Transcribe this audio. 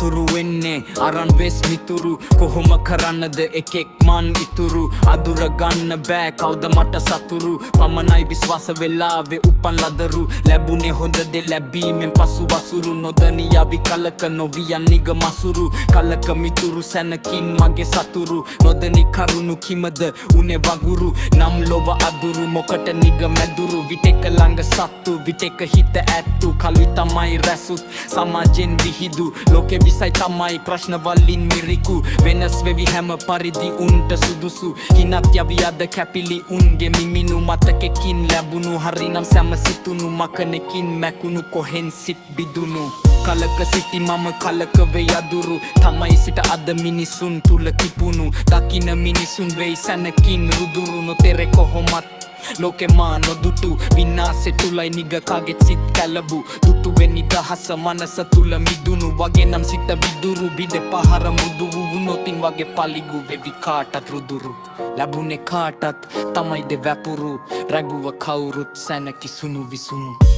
අතුරු වෙන්නේ අරන් වෙස් මිතුරු කොහොම කරන්නද එකෙක් මන් ඉතුරු අදුර ගන්න බෑ කවුද මට සතුරු පමණයි විශ්වාස වෙලාවේ උපන් ලදරු ලැබුණේ හොඳ දේ ලැබීමෙන් පසු වසුරු නොදනියාවි කලක නොවියන් නිග මසුරු කලක මිතුරු සැනකින් මගේ සතුරු නොදනි කරුණු කිමද උනේ වගුරු නම් ලොව අදුරු මොකට නිග මැදුරු විටෙක ළඟ සත්තු විටෙක හිත ඇත්තු කලි තමයි රැසුත් සමාජෙන් විහිදු ලෝකෙ විසයි තමයි ප්‍රශ්න වලින් මිරිකු වෙනස් වෙවි හැම පරිදි උන්ට සුදුසු හිනත් යවි අද කැපිලි උන්ගේ මිමිනු මතකෙකින් ලැබුණු හරිනම් සැම සිතුණු මකනෙකින් මැකුණු කොහෙන් සිත් බිදුණු කලක සිටි මම කලක වේ අදුරු තමයි සිට අද මිනිසුන් තුල කිපුණු දකින මිනිසුන් වෙයි සැනකින් රුදුරු නොතෙරේ කොහොමත් ලෝකෙ මා නොදුටු විනාසෙ තුලයි නිග කාගෙත් සිත් කැලබු දුටු වෙනි දහස මනස තුල මිදුණු වගේ නම් සිත විදුරු බිඩ පහර මුදු වුණොතින් වගේ පලිගු වෙවි කාටත් රුදුරු ලැබුණේ කාටත් තමයි දෙවැපුරු රැගුව කවුරුත් සැනකි සුණු විසුණු